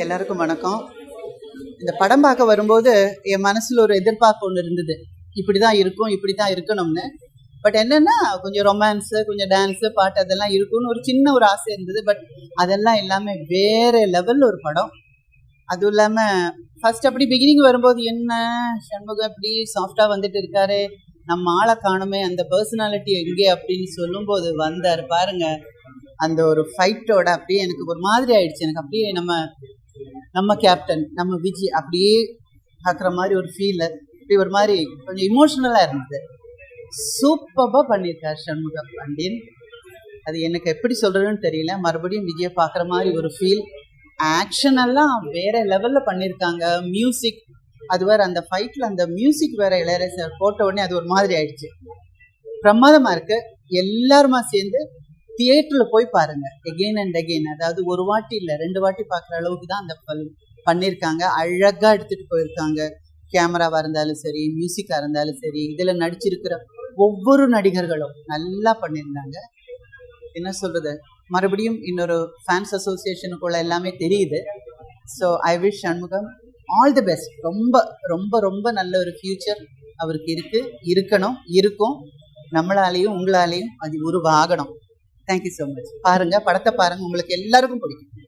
எல்லாருக்கும் வணக்கம். இந்த படம் பார்க்க வரும்போது என் மனசில் ஒரு எதிர்பார்ப்பு ஒன்று இருந்தது. இப்படி தான் இருக்கும், இப்படி தான் இருக்கணும்னு. பட் என்னென்னா கொஞ்சம் ரொமான்ஸு, கொஞ்சம் டான்ஸு, பாட்டு அதெல்லாம் இருக்கும்னு ஒரு சின்ன ஒரு ஆசை இருந்தது. பட் அதெல்லாம் எல்லாமே வேறு லெவலில் ஒரு படம். அதுவும் இல்லாமல் ஃபஸ்ட் அப்படி பிகினிங் வரும்போது என்ன சண்முகம் அப்படி சாஃப்டாக வந்துட்டு இருக்காரு, நம்ம ஆளை காணுமே, அந்த பர்சனாலிட்டி எங்கே அப்படின்னு சொல்லும்போது வந்தார் பாருங்க. அந்த ஒரு ஃபைட்டோட அப்படியே எனக்கு ஒரு மாதிரி ஆயிடுச்சு. எனக்கு அப்படியே நம்ம கேப்டன் நம்ம விஜய் அப்படியே பார்க்குற மாதிரி ஒரு ஃபீல், இப்படி ஒரு மாதிரி கொஞ்சம் இமோஷ்னலாக இருந்தது. சூப்பராக பண்ணியிருக்கார் சண்முக பாண்டியன். அது எனக்கு எப்படி சொல்கிறதுன்னு தெரியல. மறுபடியும் விஜயை பார்க்குற மாதிரி ஒரு ஃபீல். ஆக்ஷன் எல்லாம் வேற லெவலில் பண்ணியிருக்காங்க. மியூசிக் அது வேறு, அந்த ஃபைட்டில் அந்த மியூசிக் வேறு இளையராஜா போட்ட உடனே அது ஒரு மாதிரி ஆயிடுச்சு. பிரமாதமாக இருக்குது. எல்லாருமா சேர்ந்து தியேட்டரில் போய் பாருங்கள், எகெயின் அண்ட் அகெயின். அதாவது ஒரு வாட்டி இல்லை, 2 வாட்டி பார்க்குற அளவுக்கு தான் அந்த பண்ணியிருக்காங்க. அழகாக எடுத்துகிட்டு போயிருக்காங்க. கேமராவாக இருந்தாலும் சரி, மியூசிக்காக இருந்தாலும் சரி, இதில் நடிச்சிருக்கிற ஒவ்வொரு நடிகர்களும் நல்லா பண்ணியிருந்தாங்க. என்ன சொல்கிறது, மறுபடியும் இன்னொரு ஃபேன்ஸ் அசோசியேஷனுக்குள்ள எல்லாமே தெரியுது. So I wish Shanmugam all the best. ரொம்ப ரொம்ப ரொம்ப நல்ல ஒரு ஃப்யூச்சர் அவருக்கு இருக்குது, இருக்கணும், இருக்கும். நம்மளாலேயும் உங்களாலேயும் அது உருவாகணும். Thank you so much. பாருங்கள், படத்தை பாருங்கள், உங்களுக்கு எல்லாருக்கும் பிடிக்கும்.